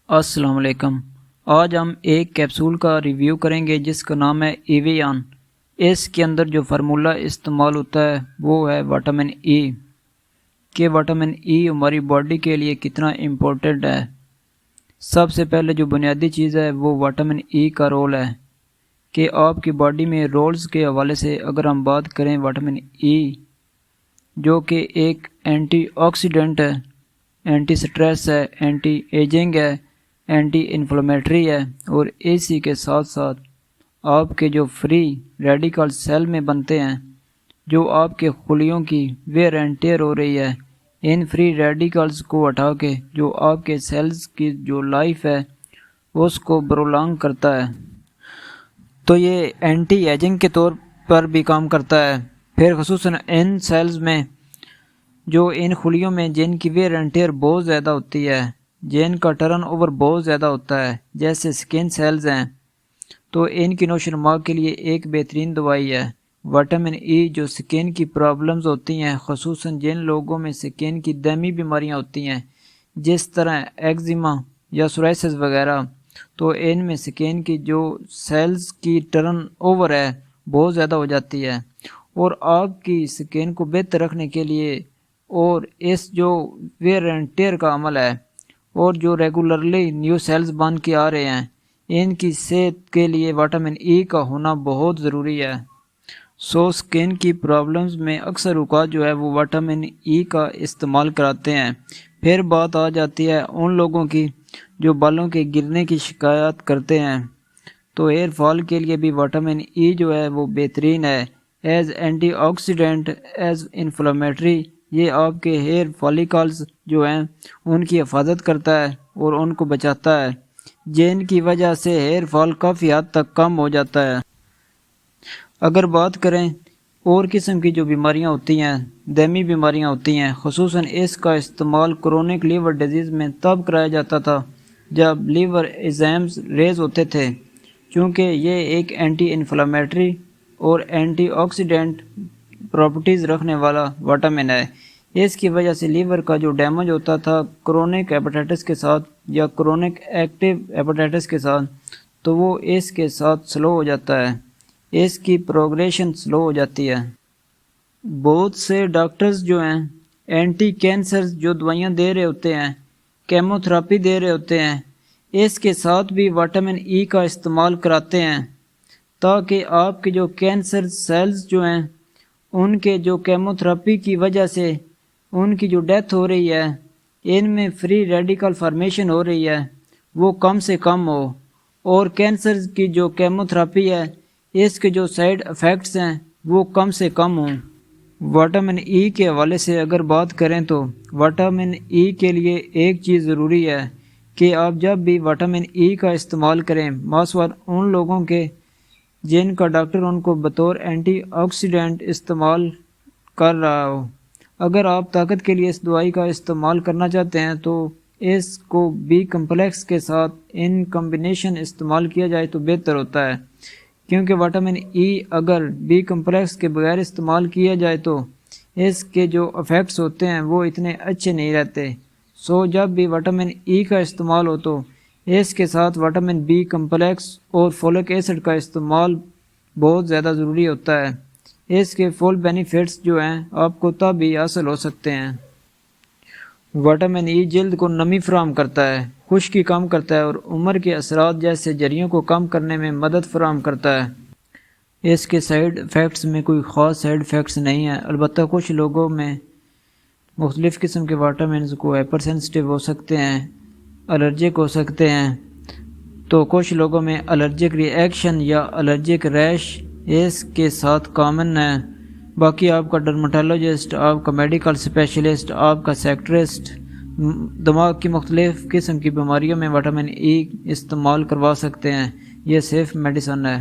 السلام علیکم۔ آج ہم ایک کیپسول کا ریویو کریں گے جس کا نام ہے ایویان۔ اس کے اندر جو فارمولہ استعمال ہوتا ہے وہ ہے وٹامن ای، کہ وٹامن ای ہماری باڈی کے لیے کتنا امپورٹنٹ ہے۔ سب سے پہلے جو بنیادی چیز ہے وہ وٹامن ای کا رول ہے، کہ آپ کی باڈی میں رولز کے حوالے سے اگر ہم بات کریں وٹامن ای جو کہ ایک اینٹی آکسیڈنٹ ہے، اینٹی سٹریس ہے، اینٹی ایجنگ ہے، اینٹی انفلیمیٹری ہے، اور اسی کے ساتھ ساتھ آپ کے جو فری ریڈیکل سیل میں بنتے ہیں، جو آپ کے خلیوں کی ویئر اینڈ ٹیئر ہو رہی ہے، ان فری ریڈیکلز کو ہٹا کے جو آپ کے سیلز کی جو لائف ہے اس کو پرولونگ کرتا ہے، تو یہ اینٹی ایجنگ کے طور پر بھی کام کرتا ہے۔ پھر خصوصاً ان سیلز میں جو ان خلیوں میں جن کی ویئر اینڈ ٹیئر بہت زیادہ ہوتی ہے، جن کا ٹرن اوور بہت زیادہ ہوتا ہے، جیسے سکن سیلز ہیں، تو ان کی نشو و نما کے لیے ایک بہترین دوائی ہے وٹامن ای۔ جو سکن کی پرابلمز ہوتی ہیں، خصوصاً جن لوگوں میں سکن کی دائمی بیماریاں ہوتی ہیں جس طرح ایگزیما یا سورائسس وغیرہ، تو ان میں سکن کی جو سیلز کی ٹرن اوور ہے بہت زیادہ ہو جاتی ہے، اور آپ کی سکن کو بہتر رکھنے کے لیے اور اس جو ویئر اینڈ ٹیئر کا عمل ہے اور جو ریگولرلی نیو سیلز بن کے آ رہے ہیں، ان کی صحت کے لیے وٹامن ای کا ہونا بہت ضروری ہے۔ سکن کی پرابلمز میں اکثر اوقات جو ہے وہ وٹامن ای کا استعمال کراتے ہیں۔ پھر بات آ جاتی ہے ان لوگوں کی جو بالوں کے گرنے کی شکایت کرتے ہیں، تو ہیئر فال کے لیے بھی وٹامن ای جو ہے وہ بہترین ہے، as antioxidant, as inflammatory. یہ آپ کے ہیئر فالیکلز جو ہیں ان کی حفاظت کرتا ہے اور ان کو بچاتا ہے، جن کی وجہ سے ہیئر فال کافی حد تک کم ہو جاتا ہے۔ اگر بات کریں اور قسم کی جو بیماریاں ہوتی ہیں، دائمی بیماریاں ہوتی ہیں، خصوصاً اس کا استعمال کرونک لیور ڈیزیز میں تب کرایا جاتا تھا جب لیور ایزیمز ریز ہوتے تھے، چونکہ یہ ایک اینٹی انفلیمیٹری اور اینٹی آکسیڈنٹ پراپرٹیز رکھنے والا وٹامن ہے۔ اس کی وجہ سے لیور کا جو ڈیمیج ہوتا تھا کرونک ہیپاٹائٹس کے ساتھ یا کرونک ایکٹیو ہیپاٹائٹس کے ساتھ، تو وہ اس کے ساتھ سلو ہو جاتا ہے، اس کی پروگریشن سلو ہو جاتی ہے۔ بہت سے ڈاکٹرز جو ہیں اینٹی کینسر جو دوائیاں دے رہے ہوتے ہیں، کیمو تھراپی دے رہے ہوتے ہیں، اس کے ساتھ بھی وٹامن ای کا استعمال کراتے ہیں، تاکہ آپ کے جو کینسر سیلز جو ہیں ان کے جو کیمو تھراپی کی وجہ سے ان کی جو ڈیتھ ہو رہی ہے، ان میں فری ریڈیکل فارمیشن ہو رہی ہے، وہ کم سے کم ہو، اور کینسر کی جو کیمو تھراپی ہے اس کے جو سائیڈ ایفیکٹس ہیں وہ کم سے کم ہوں۔ وٹامن ای کے حوالے سے اگر بات کریں تو وٹامن ای کے لیے ایک چیز ضروری ہے کہ آپ جب بھی وٹامن ای کا استعمال کریں، خاص ان لوگوں کے جن کا ڈاکٹر ان کو بطور اینٹی آکسیڈنٹ استعمال کر رہا ہو۔ اگر آپ طاقت کے لیے اس دوائی کا استعمال کرنا چاہتے ہیں تو اس کو بی کمپلیکس کے ساتھ ان کمبینیشن استعمال کیا جائے تو بہتر ہوتا ہے، کیونکہ وٹامن ای اگر بی کمپلیکس کے بغیر استعمال کیا جائے تو اس کے جو ایفیکٹس ہوتے ہیں وہ اتنے اچھے نہیں رہتے۔ جب بھی وٹامن ای کا استعمال ہو تو اس کے ساتھ وٹامن بی کمپلیکس اور فولک ایسڈ کا استعمال بہت زیادہ ضروری ہوتا ہے۔ اس کے فل بینیفٹس جو ہیں آپ کو تب ہی حاصل ہو سکتے ہیں۔ وٹامن ای جلد کو نمی فراہم کرتا ہے، خشکی کم کرتا ہے اور عمر کے اثرات جیسے جریوں کو کم کرنے میں مدد فراہم کرتا ہے۔ اس کے سائیڈ ایفیکٹس میں کوئی خاص سائیڈ ایفیکٹس نہیں ہیں، البتہ کچھ لوگوں میں مختلف قسم کے وٹامنز کو ہائپر سینسٹیو ہو سکتے ہیں، الرجک ہو سکتے ہیں، تو کچھ لوگوں میں الرجک ری ایکشن یا الرجک ریش اس کے ساتھ کامن ہے۔ باقی آپ کا ڈرمٹالوجسٹ، آپ کا میڈیکل اسپیشلسٹ، آپ کا سیکٹرسٹ دماغ کی مختلف قسم کی بیماریوں میں وٹامن ای استعمال کروا سکتے ہیں۔ یہ سیف میڈیسن ہے۔